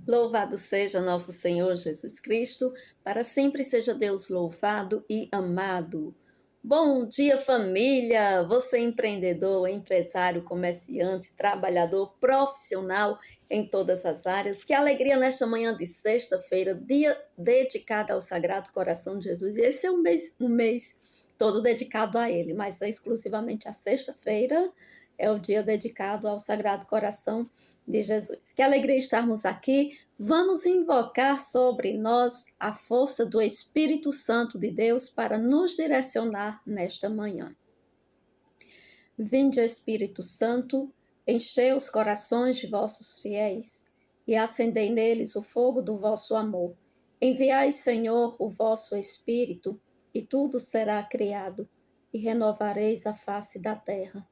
Louvado seja nosso Senhor Jesus Cristo, para sempre seja Deus louvado e amado. Bom dia, família! Você empreendedor, empresário, comerciante, trabalhador, profissional em todas as áreas. Que alegria nesta manhã de sexta-feira, dia dedicado ao Sagrado Coração de Jesus. E esse é um mês todo dedicado a Ele, mas exclusivamente a sexta-feira é o dia dedicado ao Sagrado Coração de Jesus. Que alegria estarmos aqui. Vamos invocar sobre nós a força do Espírito Santo de Deus para nos direcionar nesta manhã. Vinde, Espírito Santo, enchei os corações de vossos fiéis e acendei neles o fogo do vosso amor. Enviai, Senhor, o vosso Espírito, e tudo será criado, e renovareis a face da terra.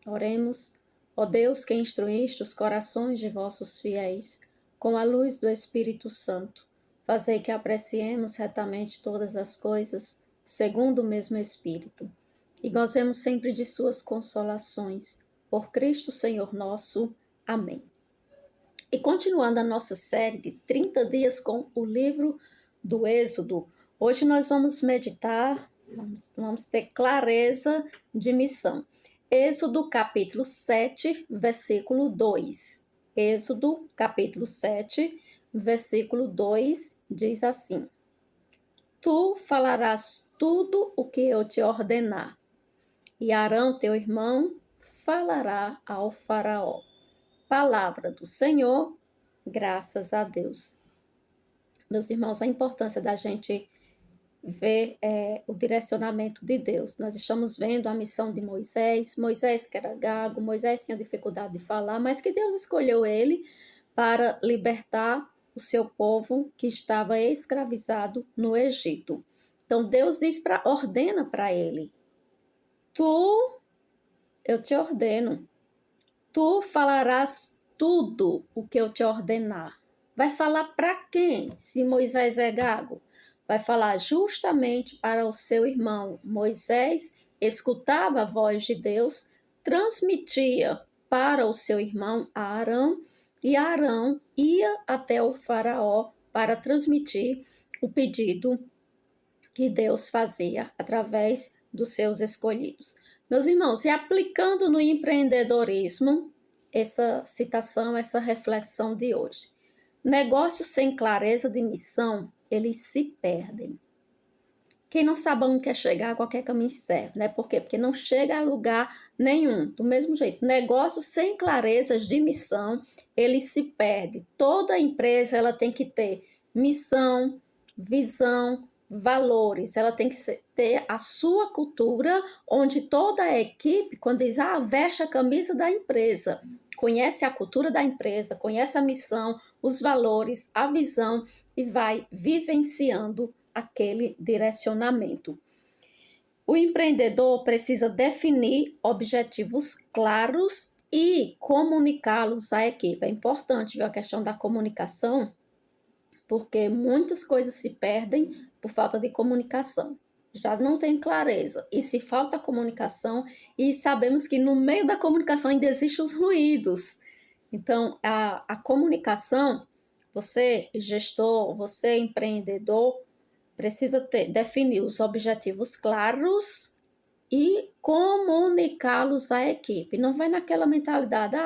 Oremos. Ó Deus, que instruíste os corações de vossos fiéis com a luz do Espírito Santo, fazei que apreciemos retamente todas as coisas, segundo o mesmo Espírito, e gozemos sempre de suas consolações. Por Cristo Senhor nosso. Amém. E continuando a nossa série de 30 dias com o livro do Êxodo, hoje nós vamos meditar, vamos ter clareza de missão. Êxodo capítulo 7, versículo 2. Êxodo capítulo 7, versículo 2 diz assim: Tu falarás tudo o que eu te ordenar, e Arão teu irmão falará ao faraó. Palavra do Senhor, graças a Deus. Meus irmãos, a importância da gente ver o direcionamento de Deus. Nós estamos vendo a missão de Moisés. Moisés que era gago, Moisés tinha dificuldade de falar, mas que Deus escolheu ele para libertar o seu povo que estava escravizado no Egito. Então Deus ordena para ele: eu te ordeno, tu falarás tudo o que eu te ordenar. Vai falar para quem, se Moisés é gago? Vai falar justamente para o seu irmão. Moisés escutava a voz de Deus, transmitia para o seu irmão Arão, e Arão ia até o faraó para transmitir o pedido que Deus fazia através dos seus escolhidos. Meus irmãos, e aplicando no empreendedorismo, essa citação, essa reflexão de hoje. Negócios sem clareza de missão, eles se perdem. Quem não sabe onde quer chegar, qualquer caminho serve, né? Por quê? Porque não chega a lugar nenhum. Do mesmo jeito, negócios sem clarezas de missão, eles se perdem. Toda empresa, ela tem que ter missão, visão, valores. Ela tem que ter a sua cultura, onde toda a equipe, quando diz, veste a camisa da empresa, conhece a cultura da empresa, conhece a missão, os valores, a visão e vai vivenciando aquele direcionamento. O empreendedor precisa definir objetivos claros e comunicá-los à equipe. É importante ver a questão da comunicação, porque muitas coisas se perdem por falta de comunicação. Já não tem clareza. E se falta comunicação, e sabemos que no meio da comunicação ainda existem os ruídos. Então, a comunicação, você gestor, você empreendedor, precisa definir os objetivos claros e comunicá-los à equipe. Não vai naquela mentalidade,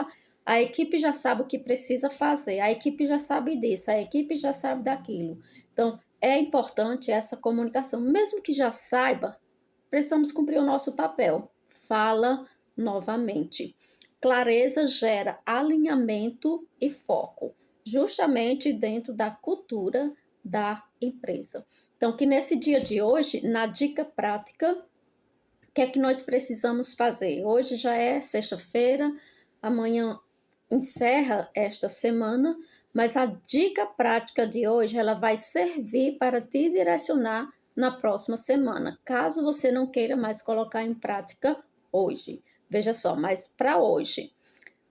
a equipe já sabe o que precisa fazer, a equipe já sabe disso, a equipe já sabe daquilo. Então, é importante essa comunicação. Mesmo que já saiba, precisamos cumprir o nosso papel. Fala novamente. Clareza gera alinhamento e foco, justamente dentro da cultura da empresa. Então, que nesse dia de hoje, na dica prática, o que é que nós precisamos fazer? Hoje já é sexta-feira, amanhã encerra esta semana, mas a dica prática de hoje, ela vai servir para te direcionar na próxima semana, caso você não queira mais colocar em prática hoje. Veja só, mas para hoje,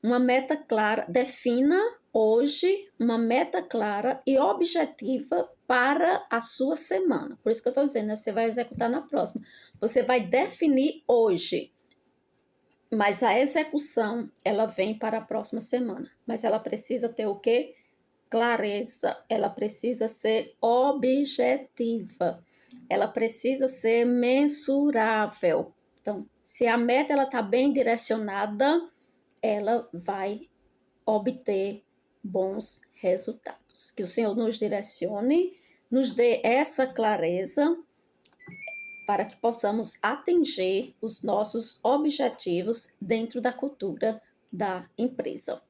uma meta clara, defina hoje uma meta clara e objetiva para a sua semana. Por isso que eu estou dizendo, você vai executar na próxima. Você vai definir hoje, mas a execução, ela vem para a próxima semana. Mas ela precisa ter o quê? clareza, ela precisa ser objetiva, ela precisa ser mensurável. Então, se a meta ela está bem direcionada, ela vai obter bons resultados. Que o Senhor nos direcione, nos dê essa clareza para que possamos atingir os nossos objetivos dentro da cultura da empresa.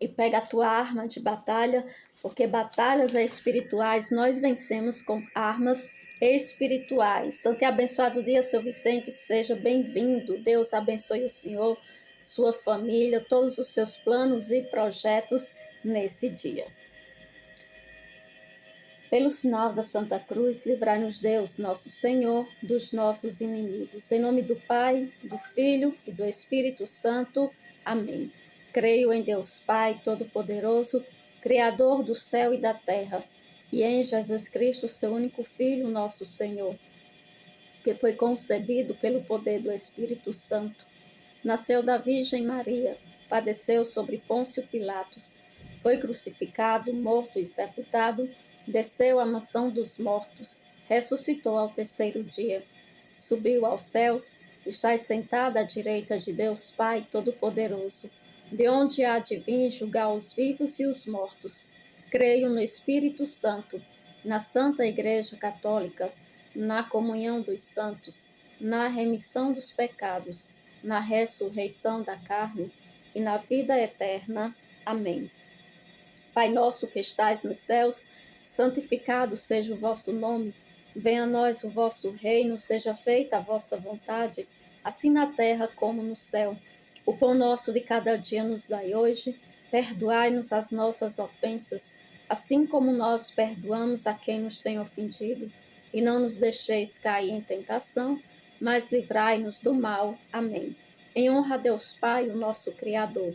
E pega a tua arma de batalha, porque batalhas espirituais nós vencemos com armas espirituais. Santo e abençoado dia, seu Vicente, seja bem-vindo. Deus abençoe o senhor, sua família, todos os seus planos e projetos nesse dia. Pelo sinal da Santa Cruz, livrai-nos Deus, nosso Senhor, dos nossos inimigos. Em nome do Pai, do Filho e do Espírito Santo. Amém. Creio em Deus Pai Todo-Poderoso, Criador do céu e da terra, e em Jesus Cristo, seu único Filho, nosso Senhor, que foi concebido pelo poder do Espírito Santo. Nasceu da Virgem Maria, padeceu sobre Pôncio Pilatos, foi crucificado, morto e sepultado, desceu à mansão dos mortos, ressuscitou ao terceiro dia, subiu aos céus, está sentada à direita de Deus Pai Todo-Poderoso, de onde há de vir julgar os vivos e os mortos. Creio no Espírito Santo, na Santa Igreja Católica, na comunhão dos santos, na remissão dos pecados, na ressurreição da carne e na vida eterna. Amém. Pai nosso que estais nos céus, santificado seja o vosso nome. Venha a nós o vosso reino, seja feita a vossa vontade, assim na terra como no céu. O pão nosso de cada dia nos dai hoje, perdoai-nos as nossas ofensas, assim como nós perdoamos a quem nos tem ofendido, e não nos deixeis cair em tentação, mas livrai-nos do mal. Amém. Em honra a Deus Pai, o nosso Criador.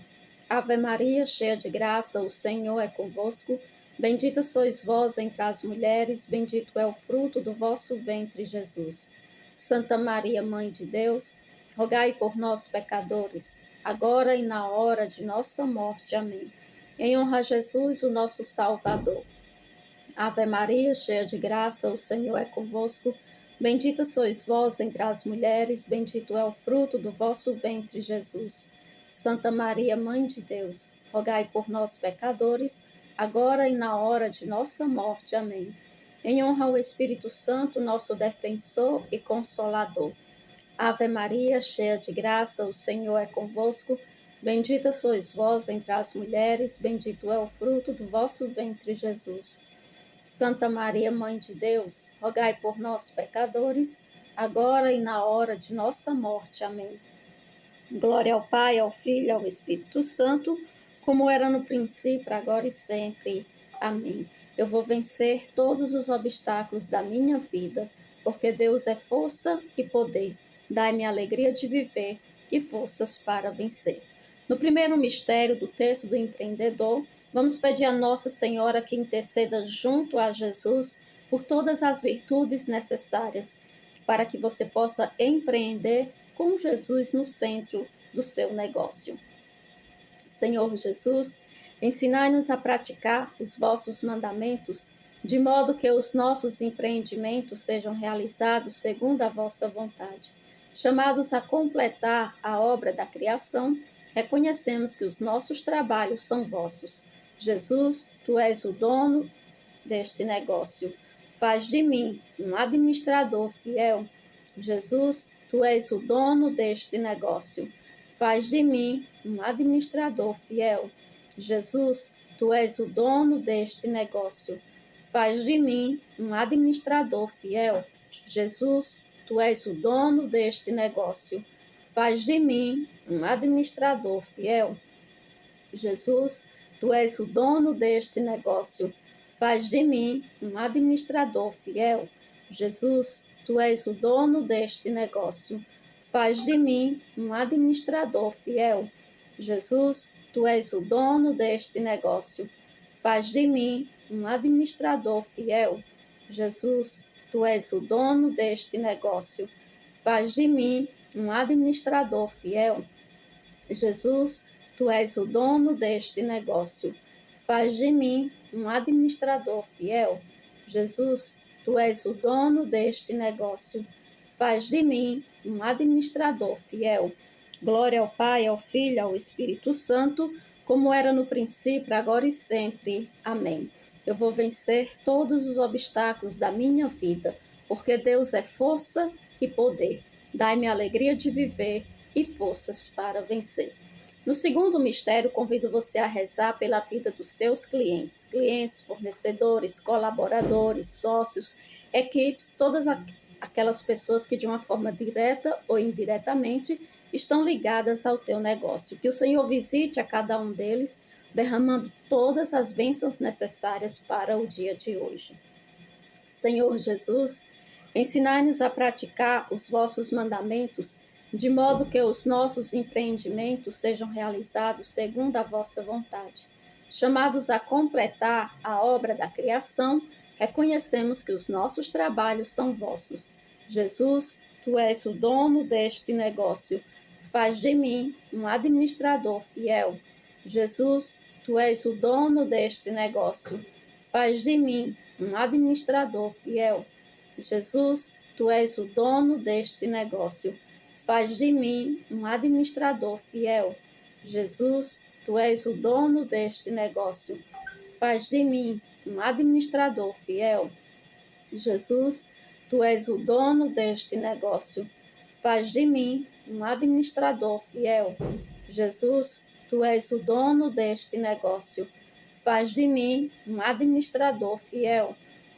Ave Maria, cheia de graça, o Senhor é convosco. Bendita sois vós entre as mulheres, bendito é o fruto do vosso ventre, Jesus. Santa Maria, Mãe de Deus, rogai por nós, pecadores, agora e na hora de nossa morte. Amém. Em honra a Jesus, o nosso Salvador. Ave Maria, cheia de graça, o Senhor é convosco. Bendita sois vós entre as mulheres, bendito é o fruto do vosso ventre, Jesus. Santa Maria, Mãe de Deus, rogai por nós, pecadores, agora e na hora de nossa morte. Amém. Em honra ao Espírito Santo, nosso defensor e consolador. Ave Maria, cheia de graça, o Senhor é convosco. Bendita sois vós entre as mulheres, bendito é o fruto do vosso ventre, Jesus. Santa Maria, Mãe de Deus, rogai por nós, pecadores, agora e na hora de nossa morte. Amém. Glória ao Pai, ao Filho e ao Espírito Santo, como era no princípio, agora e sempre. Amém. Eu vou vencer todos os obstáculos da minha vida, porque Deus é força e poder. Dai-me a alegria de viver e forças para vencer. No primeiro mistério do texto do empreendedor, vamos pedir a Nossa Senhora que interceda junto a Jesus por todas as virtudes necessárias para que você possa empreender com Jesus no centro do seu negócio. Senhor Jesus, ensinai-nos a praticar os vossos mandamentos, de modo que os nossos empreendimentos sejam realizados segundo a vossa vontade. Chamados a completar a obra da criação, reconhecemos que os nossos trabalhos são vossos. Jesus, tu és o dono deste negócio. Faz de mim um administrador fiel. Jesus, tu és o dono deste negócio. Faz de mim um administrador fiel. Jesus, tu és o dono deste negócio. Faz de mim um administrador fiel. Jesus, tu és o dono deste negócio. Faz de mim um administrador fiel. Jesus, tu és o dono deste negócio. Faz de mim um administrador fiel. Jesus, tu és o dono deste negócio. Faz de mim um administrador fiel. Jesus, tu és o dono deste negócio. Faz de mim um administrador fiel. Jesus, tu és o dono deste negócio. Faz de mim um administrador fiel. Jesus, tu és o dono deste negócio. faz de mim um administrador fiel. Jesus, tu és o dono deste negócio, faz de mim um administrador fiel. Glória ao Pai, ao Filho, ao Espírito Santo, como era no princípio, agora e sempre. Amém. Eu vou vencer todos os obstáculos da minha vida, porque Deus é força e poder. Dai-me a alegria de viver e forças para vencer. No segundo mistério, convido você a rezar pela vida dos seus clientes, fornecedores, colaboradores, sócios, equipes, todas aquelas pessoas que de uma forma direta ou indiretamente estão ligadas ao teu negócio. Que o Senhor visite a cada um deles, derramando todas as bênçãos necessárias para o dia de hoje. Senhor Jesus, ensinai-nos a praticar os vossos mandamentos, de modo que os nossos empreendimentos sejam realizados segundo a vossa vontade. Chamados a completar a obra da criação, reconhecemos que os nossos trabalhos são vossos. Jesus, tu és o dono deste negócio. Faz de mim um administrador fiel. Jesus, tu és o dono deste negócio. Faz de mim um administrador fiel. Jesus, tu és o dono deste negócio. Faz de mim um administrador fiel. Jesus, tu és o dono deste negócio. Faz de mim um administrador fiel. Jesus, tu és o dono deste negócio. Faz de mim um administrador fiel. Jesus, tu és o dono deste negócio. Faz de mim um administrador fiel.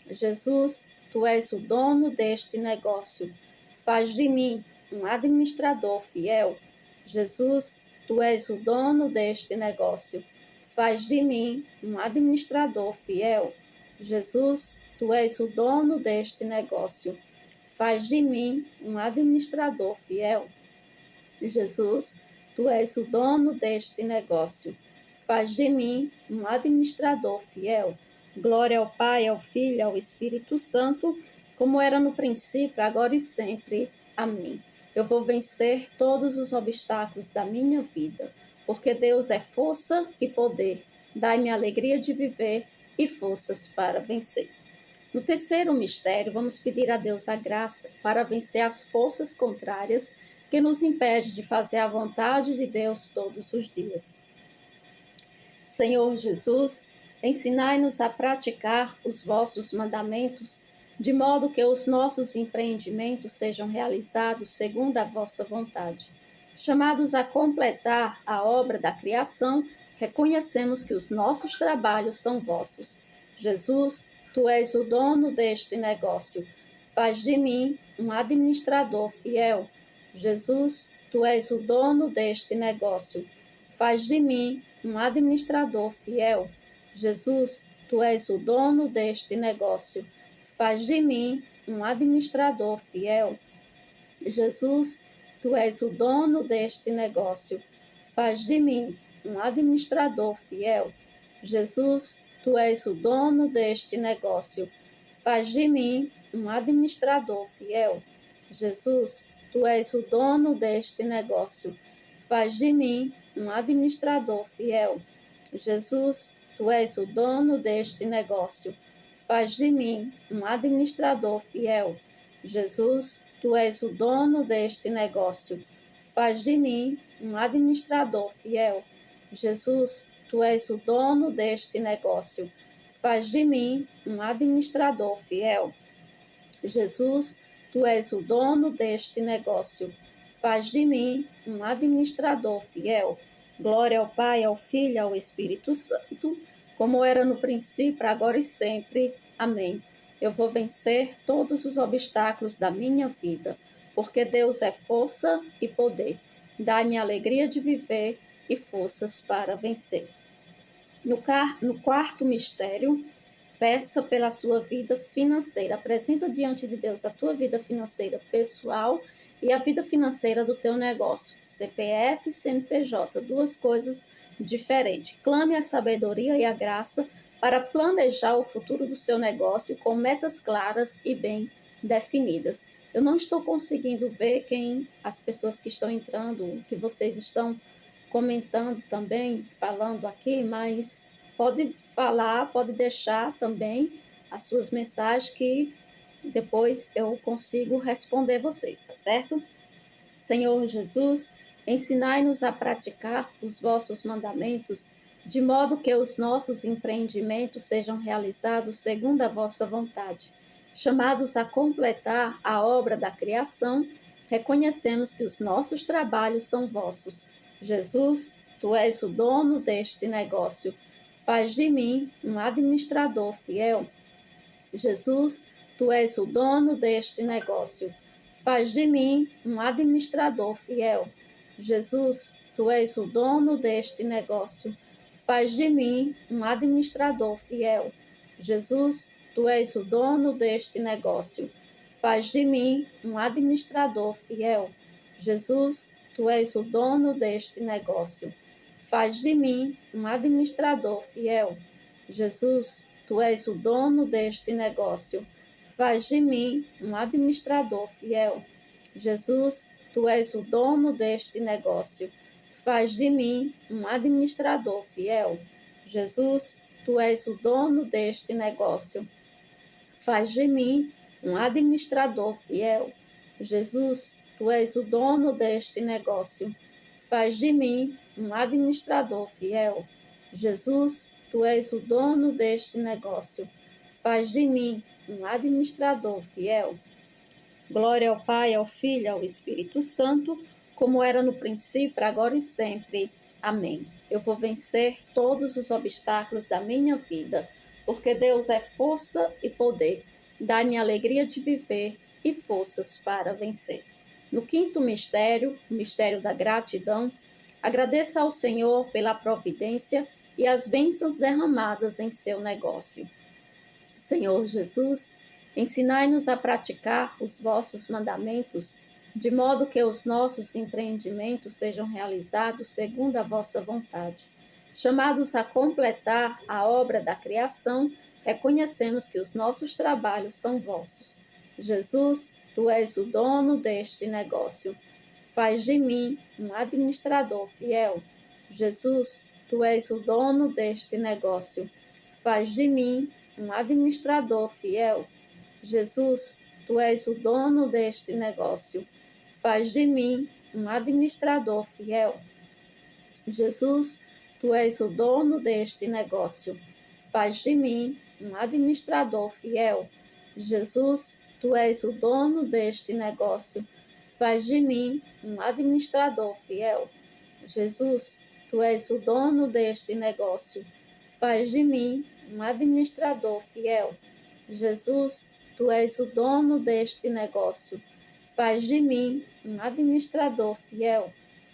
Jesus, tu és o dono deste negócio. Faz de mim um administrador fiel. Jesus, tu és o dono deste negócio. Faz de mim um administrador fiel. Jesus, tu és o dono deste negócio. Faz de mim um administrador fiel. Jesus, tu és o dono deste negócio. Faz de mim um administrador fiel. Glória ao Pai, ao Filho, ao Espírito Santo, como era no princípio, agora e sempre. Amém. Eu vou vencer todos os obstáculos da minha vida, porque Deus é força e poder. Dai-me a alegria de viver e forças para vencer. No terceiro mistério, vamos pedir a Deus a graça para vencer as forças contrárias que nos impedem de fazer a vontade de Deus todos os dias. Senhor Jesus, ensinai-nos a praticar os vossos mandamentos, de modo que os nossos empreendimentos sejam realizados segundo a vossa vontade. Chamados a completar a obra da criação, reconhecemos que os nossos trabalhos são vossos. Jesus, tu és o dono deste negócio. Faz de mim um administrador fiel. Jesus, tu és o dono deste negócio. Faz de mim um administrador fiel. Jesus, tu és o dono deste negócio. Faz de mim um administrador fiel. Jesus, tu és o dono deste negócio. Faz de mim um administrador fiel. Jesus, tu és o dono deste negócio. Faz de mim um administrador fiel. Jesus, tu és o dono deste negócio. Faz de mim um administrador fiel. Jesus, tu és o dono deste negócio. Faz de mim um administrador fiel. Jesus, tu és o dono deste negócio. Faz de mim um administrador fiel. Jesus, tu és o dono deste negócio. Faz de mim um administrador fiel. Jesus, tu és o dono deste negócio. Faz de mim um administrador fiel. Glória ao Pai, ao Filho e ao Espírito Santo, como era no princípio, agora e sempre. Amém. Eu vou vencer todos os obstáculos da minha vida, porque Deus é força e poder. Dai-me a alegria de viver e forças para vencer. No quarto mistério, peça pela sua vida financeira. Apresenta diante de Deus a tua vida financeira pessoal e a vida financeira do teu negócio. CPF e CNPJ, duas coisas diferentes. Clame a sabedoria e a graça para planejar o futuro do seu negócio com metas claras e bem definidas. Eu não estou conseguindo ver as pessoas que estão entrando, que vocês estão comentando também, falando aqui, mas pode falar, pode deixar também as suas mensagens que depois eu consigo responder vocês, tá certo? Senhor Jesus, ensinai-nos a praticar os vossos mandamentos, de modo que os nossos empreendimentos sejam realizados segundo a vossa vontade. Chamados a completar a obra da criação, reconhecemos que os nossos trabalhos são vossos. Jesus, tu és o dono deste negócio. Faz de mim um administrador fiel. Jesus, tu és o dono deste negócio. Faz de mim um administrador fiel. Jesus, tu és o dono deste negócio. Faz de mim um administrador fiel. Jesus, tu és o dono deste negócio. Faz de mim um administrador fiel. Jesus, tu és o dono deste negócio. Faz de mim um administrador fiel. Jesus, tu és o dono deste negócio. Faz de mim um administrador fiel. Jesus, tu és o dono deste negócio. Faz de mim um administrador fiel. Jesus, tu és o dono deste negócio. Faz de mim um administrador fiel. Jesus, tu és o dono deste negócio. Faz de mim um administrador fiel. Jesus, tu és o dono deste negócio. Faz de mim um administrador fiel. Glória ao Pai, ao Filho e ao Espírito Santo, como era no princípio, agora e sempre. Amém. Eu vou vencer todos os obstáculos da minha vida, porque Deus é força e poder. Dá-me alegria de viver e forças para vencer. No quinto mistério, o mistério da gratidão, agradeça ao Senhor pela providência e as bênçãos derramadas em seu negócio. Senhor Jesus, ensinai-nos a praticar os vossos mandamentos, de modo que os nossos empreendimentos sejam realizados segundo a vossa vontade. Chamados a completar a obra da criação, reconhecemos que os nossos trabalhos são vossos. Jesus, tu és o dono deste negócio. Faz de mim um administrador fiel. Jesus, tu és o dono deste negócio. Faz de mim um administrador fiel. Jesus, tu és o dono deste negócio. Faz de mim um administrador fiel. Jesus, tu és o dono deste negócio. Faz de mim um administrador fiel. Jesus, tu és o dono deste negócio. Faz de mim um administrador fiel. Jesus, tu és o dono deste negócio. Faz de mim um administrador fiel. Jesus, tu és o dono deste negócio. Faz de mim um administrador fiel.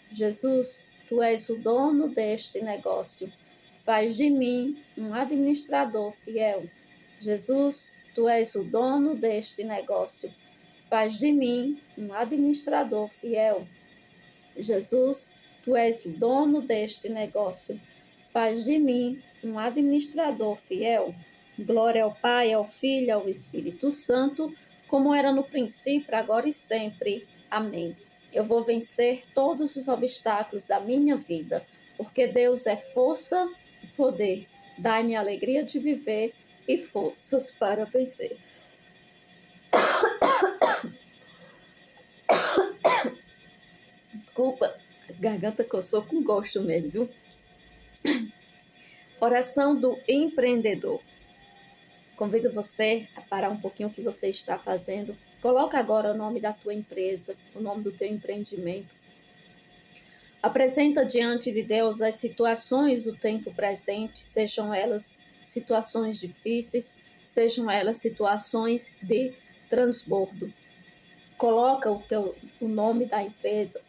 Jesus, tu és o dono deste negócio. Faz de mim um administrador fiel. Jesus, tu és o dono deste negócio. Faz de mim um administrador fiel. Jesus, tu és o dono deste negócio. Faz de mim um administrador fiel. Glória ao Pai, ao Filho e ao Espírito Santo, como era no princípio, agora e sempre. Amém. Eu vou vencer todos os obstáculos da minha vida, porque Deus é força e poder. Dai-me alegria de viver e forças para vencer. Desculpa, a garganta coçou com gosto mesmo, viu? Oração do empreendedor. Convido você a parar um pouquinho o que você está fazendo. Coloca agora o nome da tua empresa, o nome do teu empreendimento. Apresenta diante de Deus as situações do tempo presente, sejam elas situações difíceis, sejam elas situações de transbordo. Coloca o nome da empresa,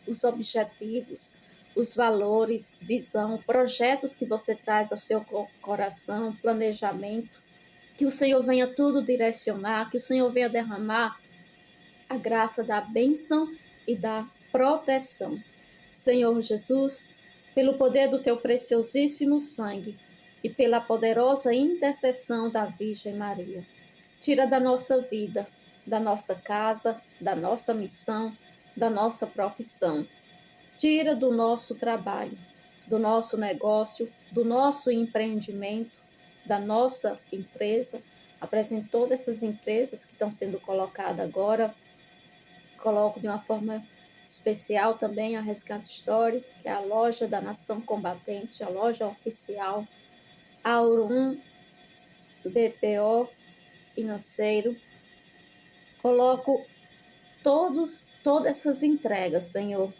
os objetivos, os valores, visão, projetos que você traz ao seu coração, planejamento. Que o Senhor venha tudo direcionar, que o Senhor venha derramar a graça da bênção e da proteção. Senhor Jesus, pelo poder do teu preciosíssimo sangue e pela poderosa intercessão da Virgem Maria, tira da nossa vida, da nossa casa, da nossa missão, da nossa profissão. Tira do nosso trabalho, do nosso negócio, do nosso empreendimento, da nossa empresa. Apresento todas essas empresas que estão sendo colocadas agora. Coloco de uma forma especial também a Resgate Story, que é a loja da Nação Combatente, a loja oficial, a Aurum, BPO Financeiro. Coloco todas essas entregas, Senhor,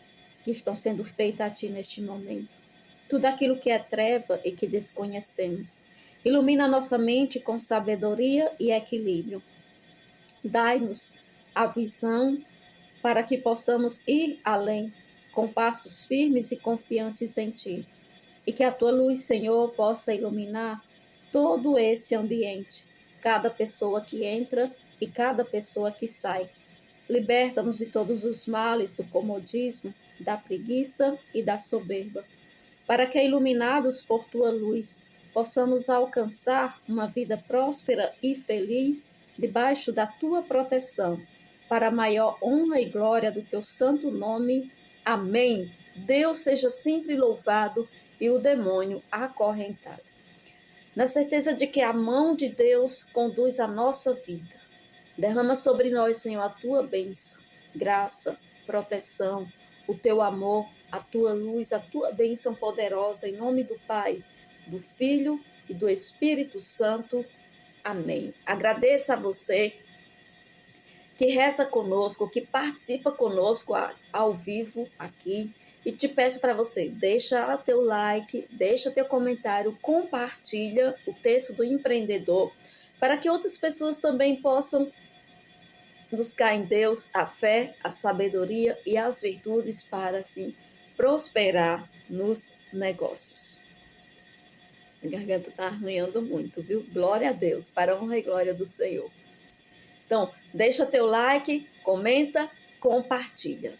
que estão sendo feitas a Ti neste momento. Tudo aquilo que é treva e que desconhecemos. Ilumina nossa mente com sabedoria e equilíbrio. Dai-nos a visão para que possamos ir além, com passos firmes e confiantes em Ti. E que a Tua luz, Senhor, possa iluminar todo esse ambiente, cada pessoa que entra e cada pessoa que sai. Liberta-nos de todos os males do comodismo, da preguiça e da soberba, para que, iluminados por Tua luz, possamos alcançar uma vida próspera e feliz debaixo da Tua proteção, para a maior honra e glória do Teu santo nome. Amém. Deus seja sempre louvado e o demônio acorrentado. Na certeza de que a mão de Deus conduz a nossa vida. Derrama sobre nós, Senhor, a Tua bênção, graça, proteção, o Teu amor, a Tua luz, a Tua bênção poderosa, em nome do Pai, do Filho e do Espírito Santo. Amém. Agradeço a você que reza conosco, que participa conosco ao vivo aqui. E te peço para você, deixa teu like, deixa teu comentário, compartilha o texto do empreendedor, para que outras pessoas também possam buscar em Deus a fé, a sabedoria e as virtudes para, assim, prosperar nos negócios. A garganta está arranhando muito, viu? Glória a Deus, para a honra e glória do Senhor. Então, deixa teu like, comenta, compartilha.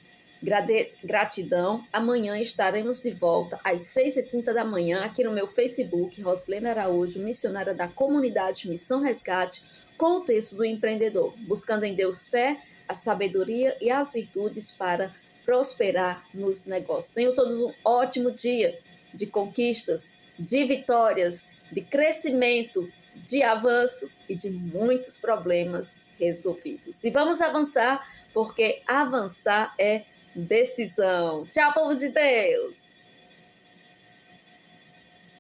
Gratidão. Amanhã estaremos de volta às 6h30 da manhã aqui no meu Facebook, Rosilene Araújo, missionária da comunidade Missão Resgate, com o texto do empreendedor, buscando em Deus fé, a sabedoria e as virtudes para prosperar nos negócios. Tenham todos um ótimo dia de conquistas, de vitórias, de crescimento, de avanço e de muitos problemas resolvidos. E vamos avançar, porque avançar é decisão. Tchau, povo de Deus!